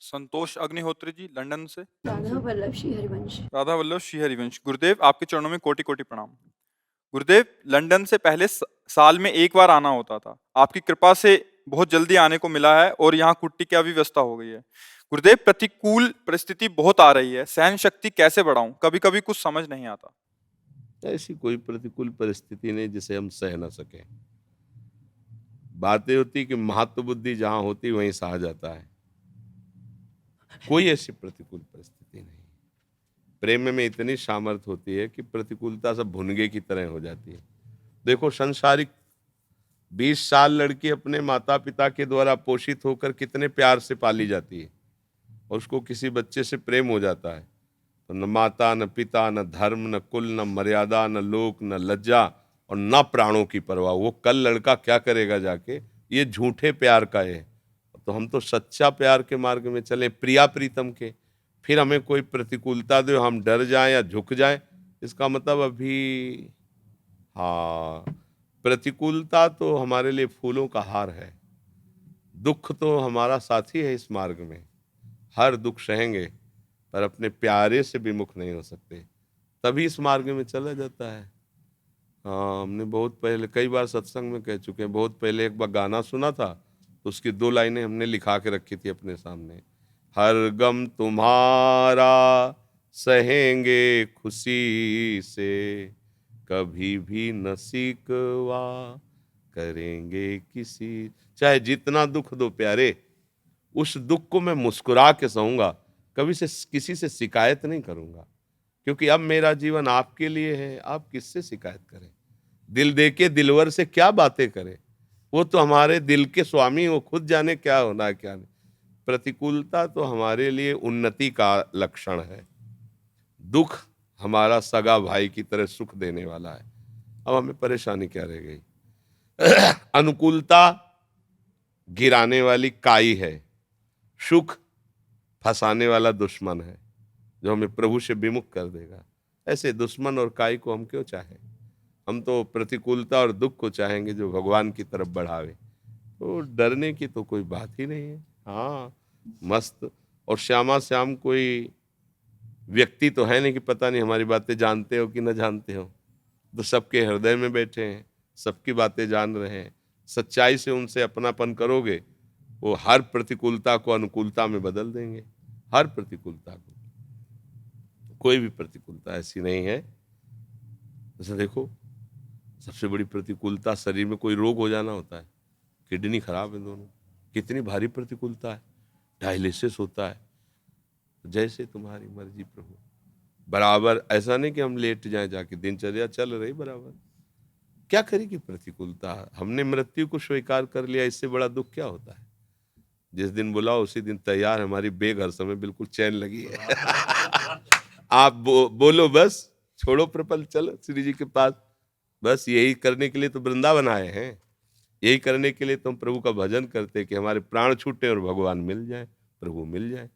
संतोष Agnihotri ji London से। राधा वल्लभ श्री हरिवंश। राधा वल्लभ श्री हरिवंश। गुरुदेव आपके चरणों में कोटि कोटि प्रणाम। गुरुदेव, लंदन से पहले साल में एक बार आना होता था। आपकी कृपा से बहुत जल्दी आने को मिला है और यहाँ कुट्टी की अव्यवस्था हो गई है। गुरुदेव, प्रतिकूल परिस्थिति बहुत आ रही है, सहन शक्ति कैसे बढ़ाऊं? कभी कभी कुछ समझ नहीं आता। ऐसी कोई प्रतिकूल परिस्थिति नहीं जिसे हम सह न सकें। बातें होती कि महत्व बुद्धि जहां होती वहीं सहा जाता है। कोई ऐसी प्रतिकूल परिस्थिति नहीं। प्रेम में इतनी सामर्थ्य होती है कि प्रतिकूलता सब भुनगे की तरह हो जाती है। देखो, संसारिक 20 साल लड़की अपने माता पिता के द्वारा पोषित होकर कितने प्यार से पाली जाती है और उसको किसी बच्चे से प्रेम हो जाता है तो न माता न पिता न धर्म न कुल न मर्यादा न लोक न लज्जा और न प्राणों की परवाह। वो कल लड़का क्या करेगा जाके, ये झूठे प्यार का है। तो हम तो सच्चा प्यार के मार्ग में चले, प्रिया प्रीतम के। फिर हमें कोई प्रतिकूलता दे, हम डर जाएं या झुक जाएं, इसका मतलब अभी हाँ, प्रतिकूलता तो हमारे लिए फूलों का हार है। दुख तो हमारा साथी है इस मार्ग में। हर दुख सहेंगे पर अपने प्यारे से विमुख नहीं हो सकते, तभी इस मार्ग में चला जाता है। हाँ, हमने बहुत पहले कई बार सत्संग में कह चुके हैं। बहुत पहले एक बार गाना सुना था तो उसकी 2 लाइनें हमने लिखा के रखी थी अपने सामने। हर गम तुम्हारा सहेंगे खुशी से, कभी भी न सिकवा करेंगे किसी। चाहे जितना दुख दो प्यारे, उस दुख को मैं मुस्कुरा के सहूंगा, कभी से किसी से शिकायत नहीं करूंगा, क्योंकि अब मेरा जीवन आपके लिए है। आप किससे शिकायत करें? दिल दे के दिलवर से क्या बातें करें? वो तो हमारे दिल के स्वामी, वो खुद जाने क्या होना है क्या नहीं। प्रतिकूलता तो हमारे लिए उन्नति का लक्षण है। दुख हमारा सगा भाई की तरह सुख देने वाला है। अब हमें परेशानी क्या रह गई? अनुकूलता गिराने वाली काई है, सुख फंसाने वाला दुश्मन है जो हमें प्रभु से विमुख कर देगा। ऐसे दुश्मन और काई को हम क्यों चाहें? हम तो प्रतिकूलता और दुख को चाहेंगे जो भगवान की तरफ बढ़ावे। तो डरने की तो कोई बात ही नहीं है। हाँ, मस्त और श्यामा श्याम कोई व्यक्ति तो है नहीं कि पता नहीं हमारी बातें जानते हो कि न जानते हो। तो सबके हृदय में बैठे हैं, सबकी बातें जान रहे हैं। सच्चाई से उनसे अपनापन करोगे, वो हर प्रतिकूलता को अनुकूलता में बदल देंगे। हर प्रतिकूलता को, कोई भी प्रतिकूलता ऐसी नहीं है। जैसे देखो, सबसे बड़ी प्रतिकूलता शरीर में कोई रोग हो जाना होता है। किडनी खराब है दोनों, कितनी भारी प्रतिकूलता है। डायलिसिस होता है। जैसे तुम्हारी मर्जी प्रभु। बराबर ऐसा नहीं कि हम लेट जाएं जाके, दिनचर्या चल रही बराबर। क्या करेगी प्रतिकूलता? हमने मृत्यु को स्वीकार कर लिया, इससे बड़ा दुख क्या होता है? जिस दिन बुलाओ उसी दिन तैयार। हमारी बेग हर समय बिल्कुल चैन लगी है। आप बोलो बस, छोड़ो प्रपंच, चलो श्री जी के पास। बस यही करने के लिए तो वृंदावन आए हैं। यही करने के लिए तो हम प्रभु का भजन करते कि हमारे प्राण छूटे और भगवान मिल जाए, प्रभु मिल जाए।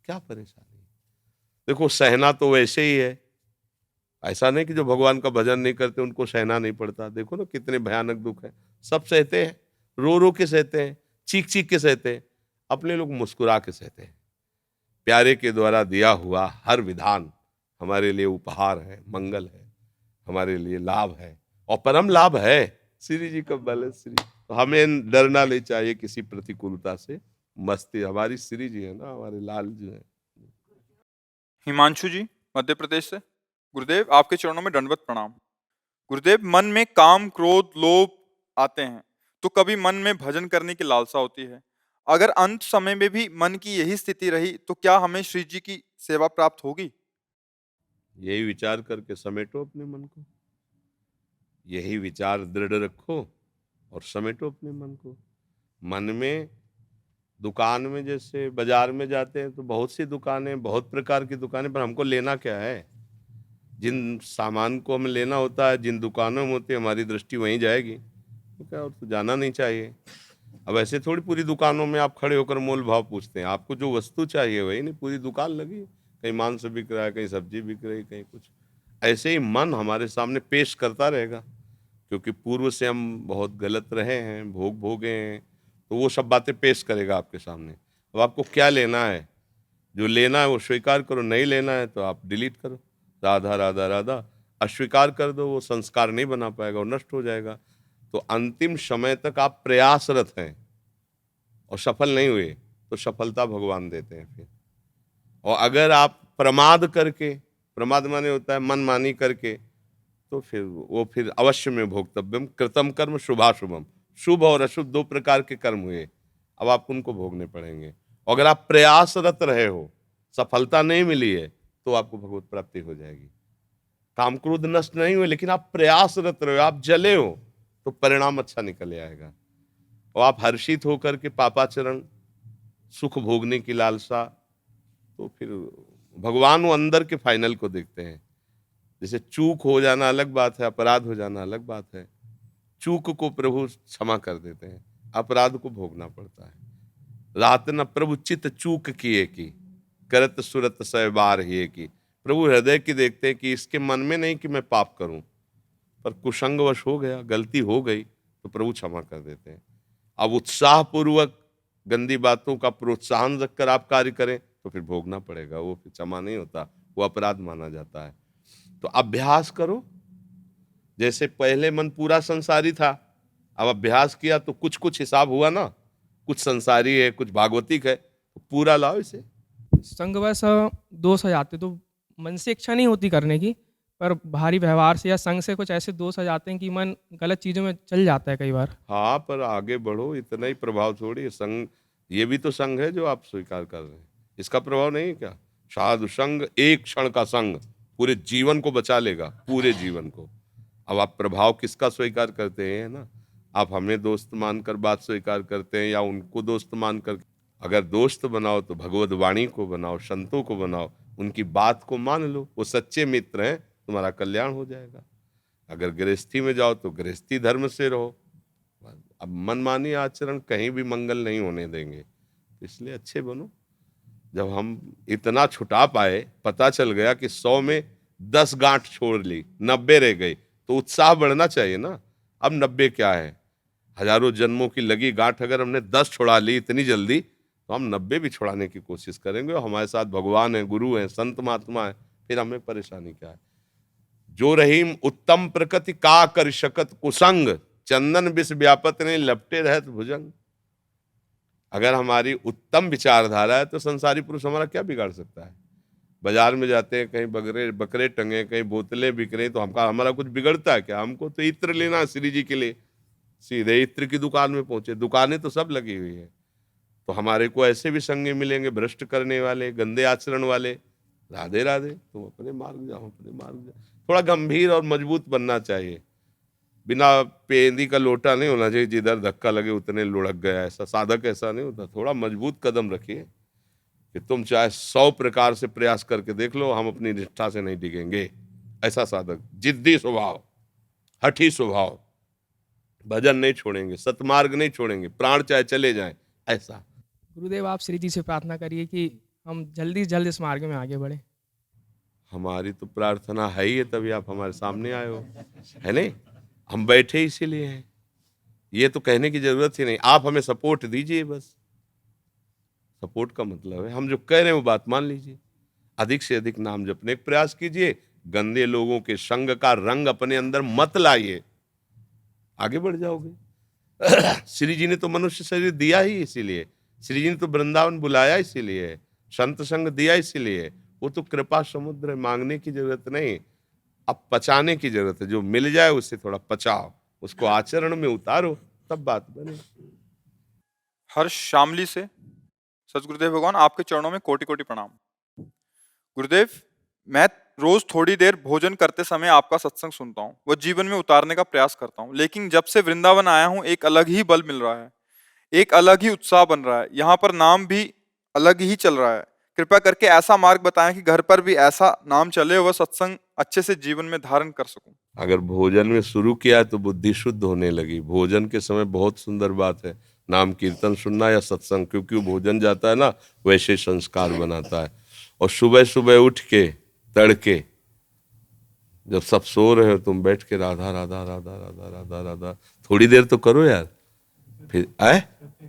क्या परेशानी? देखो, सहना तो वैसे ही है। ऐसा नहीं कि जो भगवान का भजन नहीं करते उनको सहना नहीं पड़ता। देखो ना कितने भयानक दुख है, सब सहते हैं। रो रो के सहते हैं, चीख चीख के सहते हैं। अपने लोग मुस्कुरा के सहते हैं। प्यारे के द्वारा दिया हुआ हर विधान हमारे लिए उपहार है, मंगल है, हमारे लिए लाभ है और परम लाभ है। श्री जी का बल है श्री। तो हमें डरना नहीं चाहिए किसी प्रतिकूलता से। मस्ती हमारी श्री जी है ना, हमारे लाल जी है। हिमांशु जी मध्य प्रदेश से। गुरुदेव आपके चरणों में दंडवत प्रणाम। गुरुदेव, मन में काम क्रोध लोभ आते हैं तो कभी मन में भजन करने की लालसा होती है। अगर अंत समय में भी मन की यही स्थिति रही तो क्या हमें श्री जी की सेवा प्राप्त होगी? यही विचार करके समेटो अपने मन को। यही विचार दृढ़ रखो और समेटो अपने मन को। मन में, दुकान में, जैसे बाजार में जाते हैं तो बहुत सी दुकानें, बहुत प्रकार की दुकानें, पर हमको लेना क्या है? जिन सामान को हमें लेना होता है, जिन दुकानों में होती है, हमारी दृष्टि वहीं जाएगी। तो क्या, और तो जाना नहीं चाहिए। अब ऐसे थोड़ी पूरी दुकानों में आप खड़े होकर मोल भाव पूछते हैं। आपको जो वस्तु चाहिए वही नहीं, पूरी दुकान लगी, कहीं मांस बिक रहा है, कहीं सब्जी बिक रही, कहीं कुछ। ऐसे ही मन हमारे सामने पेश करता रहेगा, क्योंकि पूर्व से हम बहुत गलत रहे हैं, भोग भोगे हैं, तो वो सब बातें पेश करेगा आपके सामने। अब आपको क्या लेना है? जो लेना है वो स्वीकार करो, नहीं लेना है तो आप डिलीट करो, राधा राधा राधा। अस्वीकार कर दो, वो संस्कार नहीं बना पाएगा, वो नष्ट हो जाएगा। तो अंतिम समय तक आप प्रयासरत हैं और सफल नहीं हुए तो सफलता भगवान देते हैं फिर। और अगर आप प्रमाद करके, प्रमाद माने होता है मनमानी करके, तो फिर अवश्य में भोक्तव्यम कृतम कर्म शुभाशुभम। शुभ और अशुभ दो प्रकार के कर्म हुए, अब आपको उनको भोगने पड़ेंगे। और अगर आप प्रयासरत रहे हो, सफलता नहीं मिली है, तो आपको भगवत प्राप्ति हो जाएगी। काम क्रोध नष्ट नहीं हुए लेकिन आप प्रयासरत रहे हो, आप जले हो, तो परिणाम अच्छा निकल आएगा। और आप हर्षित होकर के पापाचरण, सुख भोगने की लालसा, तो फिर भगवान वो अंदर के फाइनल को देखते हैं। जैसे चूक हो जाना अलग बात है, अपराध हो जाना अलग बात है। चूक को प्रभु क्षमा कर देते हैं, अपराध को भोगना पड़ता है। रात न प्रभु चित चूक किए की, करत सुरत सै बार ही की। प्रभु हृदय की देखते हैं कि इसके मन में नहीं कि मैं पाप करूं, पर कुसंगवश हो गया, गलती हो गई, तो प्रभु क्षमा कर देते हैं। अब उत्साह पूर्वक गंदी बातों का प्रोत्साहन रखकर आप कार्य करें तो फिर भोगना पड़ेगा, वो फिर क्षमा नहीं होता, वो अपराध माना जाता है। तो अभ्यास करो। जैसे पहले मन पूरा संसारी था, अब अभ्यास किया तो कुछ कुछ हिसाब हुआ ना, कुछ संसारी है, कुछ भागवतिक है, तो पूरा लाओ इसे। संगवश दोष आ जाते तो मन से इच्छा नहीं होती करने की, पर भारी व्यवहार से या संग से कुछ ऐसे दोष आ जाते हैं कि मन गलत चीज़ों में चल जाता है कई बार। हाँ, पर आगे बढ़ो, इतना ही प्रभाव छोड़िए। संग, ये भी तो संग है जो आप स्वीकार कर रहे हैं, इसका प्रभाव नहीं है क्या? साधु संग, एक क्षण का संग पूरे जीवन को बचा लेगा, पूरे जीवन को। अब आप प्रभाव किसका स्वीकार करते हैं ना, आप हमें दोस्त मानकर बात स्वीकार करते हैं या उनको दोस्त मानकर। अगर दोस्त बनाओ तो भगवत वाणी को बनाओ, संतों को बनाओ, उनकी बात को मान लो, वो सच्चे मित्र हैं, तुम्हारा कल्याण हो जाएगा। अगर गृहस्थी में जाओ तो गृहस्थी धर्म से रहो। अब मनमानी आचरण कहीं भी मंगल नहीं होने देंगे, इसलिए अच्छे बनो। जब हम इतना छुटा पाए, पता चल गया कि 100 में 10 गांठ छोड़ ली, 90 रह गई, तो उत्साह बढ़ना चाहिए ना। अब 90 क्या है, हजारों जन्मों की लगी गांठ अगर हमने 10 छुड़ा ली इतनी जल्दी, तो हम 90 भी छुड़ाने की कोशिश करेंगे। और हमारे साथ भगवान है, गुरु है, संत महात्मा है, फिर हमें परेशानी क्या है। जो रहीम उत्तम प्रकृति का कर शकत कुसंग, चंदन विष व्यापत नहीं लपटे रहत भुजंग। अगर हमारी उत्तम विचारधारा है तो संसारी पुरुष हमारा क्या बिगाड़ सकता है। बाजार में जाते हैं, कहीं बकरे टंगे, कहीं बोतलें बिक रही, तो हमारा कुछ बिगड़ता है क्या? हमको तो इत्र लेना है श्री जी के लिए, सीधे इत्र की दुकान में पहुंचे। दुकानें तो सब लगी हुई है, तो हमारे को ऐसे भी संगी मिलेंगे, भ्रष्ट करने वाले, गंदे आचरण वाले। राधे राधे, तुम अपने मार्ग जाओ, अपने मार्ग जाओ। थोड़ा गंभीर और मजबूत बनना चाहिए, बिना पेंदी का लोटा नहीं होना चाहिए, जिधर धक्का लगे उतने लुढ़क गया, ऐसा साधक ऐसा नहीं होता। थोड़ा मजबूत कदम रखिए कि तुम चाहे 100 प्रकार से प्रयास करके देख लो, हम अपनी निष्ठा से नहीं डिगेंगे। ऐसा साधक, जिद्दी स्वभाव, हठी स्वभाव, भजन नहीं छोड़ेंगे, सतमार्ग नहीं छोड़ेंगे, प्राण चाहे चले जाएं, ऐसा। गुरुदेव, आप श्री जी से प्रार्थना करिए कि हम जल्दी से जल्द इस मार्ग में आगे बढ़े। हमारी तो प्रार्थना है ही है, तभी आप हमारे सामने आए हो, है नहीं? हम बैठे इसीलिए हैं, ये तो कहने की जरूरत ही नहीं। आप हमें सपोर्ट दीजिए, बस सपोर्ट का मतलब है हम जो कह रहे हैं वो बात मान लीजिए। अधिक से अधिक नाम जपने का प्रयास कीजिए, गंदे लोगों के संग का रंग अपने अंदर मत लाइए, आगे बढ़ जाओगे। श्री जी ने तो मनुष्य शरीर दिया ही इसीलिए, श्री जी ने तो वृंदावन बुलाया इसीलिए, संत संग दिया इसीलिए। वो तो कृपा समुद्र है, मांगने की जरूरत नहीं, अब पचाने की जरूरत है। जो मिल जाए उससे थोड़ा पचाओ, उसको आचरण में उतारो, तब बात बने। हर्ष शामली से, सतगुरुदेव भगवान आपके चरणों में कोटि कोटि प्रणाम। गुरुदेव, मैं रोज थोड़ी देर भोजन करते समय आपका सत्संग सुनता हूँ, वह जीवन में उतारने का प्रयास करता हूँ, लेकिन जब से वृंदावन आया हूँ एक अलग ही बल मिल रहा है, एक अलग ही उत्साह बन रहा है। यहाँ पर नाम भी अलग ही चल रहा है। कृपया करके ऐसा मार्ग बताएं कि घर पर भी ऐसा नाम चले, वह सत्संग अच्छे से जीवन में धारण कर सकूं। अगर भोजन में शुरू किया तो बुद्धि शुद्ध होने लगी। भोजन के समय बहुत सुंदर बात है नाम कीर्तन सुनना या सत्संग, क्योंकि वो भोजन जाता है ना, वैसे संस्कार बनाता है। और सुबह सुबह उठ के तड़के जब सब सो रहे हो, तुम बैठ के राधा राधा राधा राधा राधा राधा थोड़ी देर तो करो यार। फिर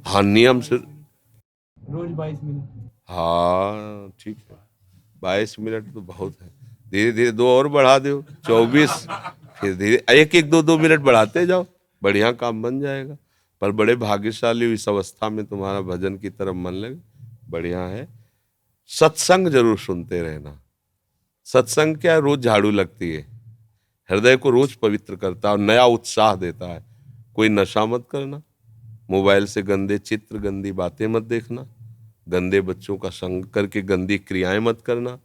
हाँ, नियम से रोज 22 मिनट। हाँ ठीक है, 22 मिनट तो बहुत है, धीरे धीरे 2 और बढ़ा दो, 24, फिर धीरे एक एक 2 मिनट बढ़ाते जाओ, बढ़िया काम बन जाएगा। पर बड़े भाग्यशाली हो इस अवस्था में तुम्हारा भजन की तरफ मन लगे, बढ़िया है। सत्संग जरूर सुनते रहना। सत्संग क्या, रोज झाड़ू लगती है, हृदय को रोज पवित्र करता है और नया उत्साह देता है। कोई नशा मत करना, मोबाइल से गंदे चित्र गंदी बातें मत देखना, गंदे बच्चों का संग करके गंदी क्रियाएं मत करना।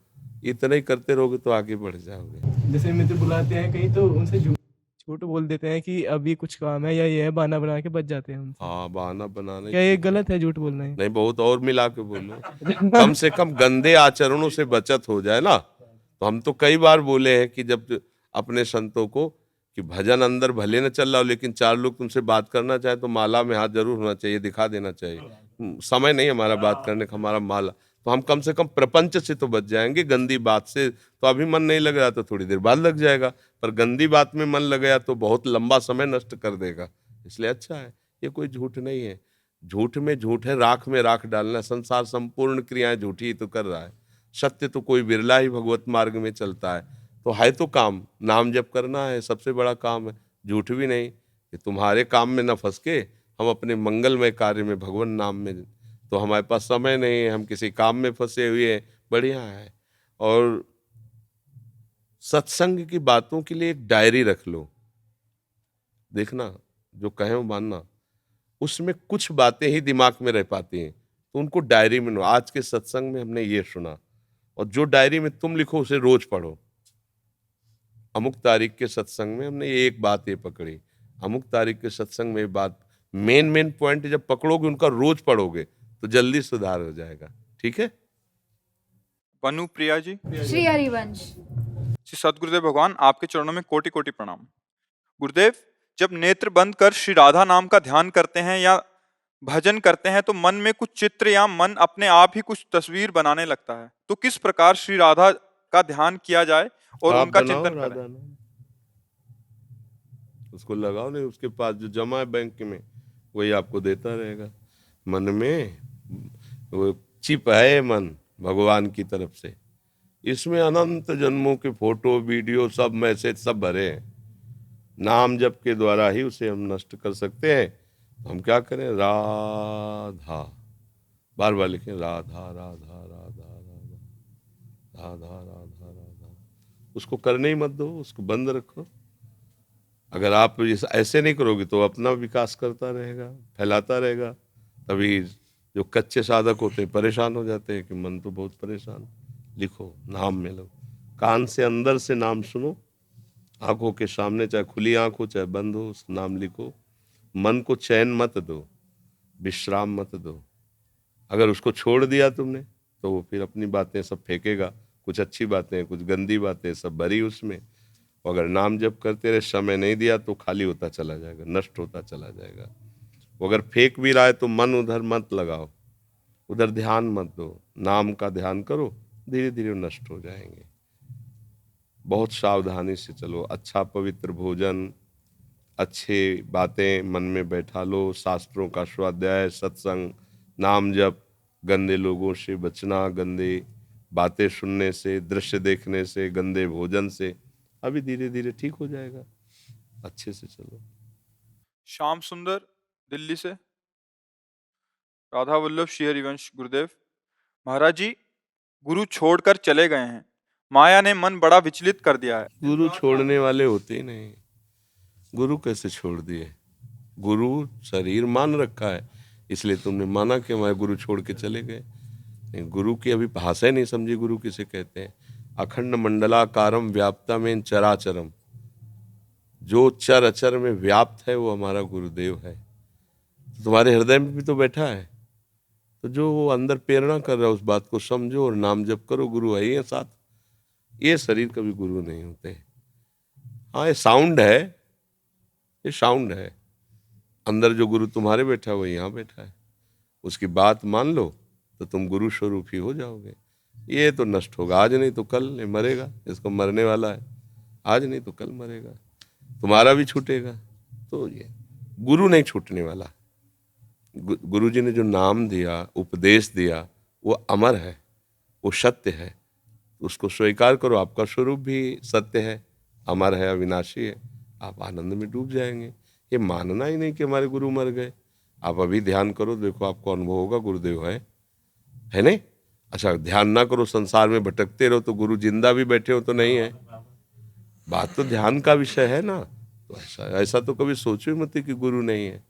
इतना ही करते रहोगे तो आगे बढ़ जाओगे। जैसे मित्र बुलाते हैं कहीं तो उनसे झूठ बोल देते हैं कि अभी कुछ काम है या ये है, बहाना बना के बच जाते हैं उनसे। हाँ, बहाना बनाना क्या ये गलत है झूठ बोलना है? नहीं, बहुत और मिला के बोलो। कम से कम गंदे आचरणों से बचत हो जाए ना। तो हम तो कई बार बोले हैं कि जब अपने संतों को कि भजन अंदर भले न चल रहा हो, लेकिन 4 लोग तुमसे बात करना चाहे तो माला में हाथ जरूर होना चाहिए, दिखा देना चाहिए। समय नहीं हमारा बात करने का, हमारा माला। तो हम कम से कम प्रपंच से तो बच जाएंगे, गंदी बात से तो अभी मन नहीं लग रहा तो थोड़ी देर बाद लग जाएगा, पर गंदी बात में मन लग गया तो बहुत लंबा समय नष्ट कर देगा। इसलिए अच्छा है, ये कोई झूठ नहीं है। झूठ में झूठ है, राख में राख डालना। संसार संपूर्ण क्रियाएं झूठी ही तो कर रहा है, सत्य तो कोई बिरला ही भगवत मार्ग में चलता है। तो है तो काम, नाम जप करना है, सबसे बड़ा काम है, झूठ भी नहीं। कि तुम्हारे काम में न फंस के हम अपने मंगलमय कार्य में, भगवान नाम में, तो हमारे पास समय नहीं है, हम किसी काम में फंसे हुए हैं, बढ़िया है। और सत्संग की बातों के लिए एक डायरी रख लो, देखना जो कहें वो मानना। उसमें कुछ बातें ही दिमाग में रह पाती हैं, तो उनको डायरी में लो। आज के सत्संग में हमने ये सुना, और जो डायरी में तुम लिखो उसे रोज पढ़ो। अमुक तारीख के सत्संग में हमने ये एक बात ये पकड़ी, अमुक तारीख के सत्संग में ये बात, मेन पॉइंट जब पकड़ोगे उनका रोज पढ़ोगे तो जल्दी सुधार हो जाएगा। ठीक है। बनु प्रिया जी। श्री हरिवंश। श्री सदगुरुदेव भगवान, आपके चरणों में कोटि कोटि प्रणाम। गुरुदेव, जब नेत्र बंद कर श्री राधा नाम का ध्यान करते हैं या भजन करते हैं तो मन में कुछ चित्र या मन अपने आप ही कुछ तस्वीर बनाने लगता है, तो किस प्रकार श्री राधा का ध्यान किया जाए और आप उनका बनाओ चिंतन राधा करें? नाम, उसको लगाओ, नहीं उसके पास जो जमा है बैंक में वही आपको देता रहेगा। मन में वो चिप है मन भगवान की तरफ से, इसमें अनंत जन्मों के फोटो वीडियो सब मैसेज सब भरे हैं। नाम जप के द्वारा ही उसे हम नष्ट कर सकते हैं। हम क्या करें, राधा बार बार लिखें, राधा राधा राधा राधा राधा राधा राधा। उसको करने ही मत दो, उसको बंद रखो। अगर आप ऐसे नहीं करोगे तो अपना विकास करता रहेगा, फैलाता रहेगा। तभी जो कच्चे साधक होते हैं परेशान हो जाते हैं कि मन तो बहुत परेशान। लिखो, नाम में लो, कान से अंदर से नाम सुनो, आंखों के सामने चाहे खुली आंख हो चाहे बंद हो, उस नाम लिखो। मन को चैन मत दो, विश्राम मत दो। अगर उसको छोड़ दिया तुमने तो वो फिर अपनी बातें सब फेंकेगा, कुछ अच्छी बातें कुछ गंदी बातें सब भरी उसमें। अगर नाम जप करते रहे, समय नहीं दिया तो खाली होता चला जाएगा, नष्ट होता चला जाएगा। अगर फेंक भी रहा है तो मन उधर मत लगाओ, उधर ध्यान मत दो, नाम का ध्यान करो, धीरे धीरे नष्ट हो जाएंगे। बहुत सावधानी से चलो। अच्छा पवित्र भोजन, अच्छी बातें मन में बैठा लो, शास्त्रों का स्वाध्याय, सत्संग, नाम जप, गंदे लोगों से बचना, गंदे बातें सुनने से, दृश्य देखने से, गंदे भोजन से। अभी धीरे धीरे ठीक हो जाएगा, अच्छे से चलो। श्याम सुंदर दिल्ली से। राधा वल्लभ श्री हरिवंश। गुरुदेव महाराज जी, गुरु छोड़कर चले गए हैं, माया ने मन बड़ा विचलित कर दिया है। गुरु छोड़ने वाले होते ही नहीं। गुरु कैसे छोड़ दिए? गुरु शरीर मान रखा है, इसलिए तुमने माना कि हमारे गुरु छोड़ के चले गए। नहीं, गुरु की अभी भाषा ही नहीं समझी, गुरु किसे कहते हैं। अखंड मंडलाकारम व्याप्तमेन चराचरम, जो चर अचर में व्याप्त है वो हमारा गुरुदेव है। तुम्हारे हृदय में भी तो बैठा है, तो जो वो अंदर प्रेरणा कर रहा है उस बात को समझो और नाम जप करो। गुरु है ही साथ। ये शरीर कभी गुरु नहीं होते। हाँ, ये साउंड है, ये साउंड है। अंदर जो गुरु तुम्हारे बैठा है वो यहाँ बैठा है, उसकी बात मान लो तो तुम गुरु स्वरूप ही हो जाओगे। ये तो नष्ट होगा, आज नहीं तो कल। ये मरेगा, इसको मरने वाला है, आज नहीं तो कल मरेगा, तुम्हारा भी छूटेगा। तो ये गुरु नहीं छूटने वाला। गुरु जी ने जो नाम दिया, उपदेश दिया, वो अमर है, वो सत्य है, उसको स्वीकार करो। आपका स्वरूप भी सत्य है, अमर है, अविनाशी है, आप आनंद में डूब जाएंगे। ये मानना ही नहीं कि हमारे गुरु मर गए। आप अभी ध्यान करो, देखो आपको अनुभव होगा गुरुदेव है नहीं? अच्छा, ध्यान ना करो, संसार में भटकते रहो, तो गुरु जिंदा भी बैठे हो तो नहीं है। बात तो ध्यान का विषय है ना। तो ऐसा तो कभी सोचो ही मत कि गुरु नहीं है।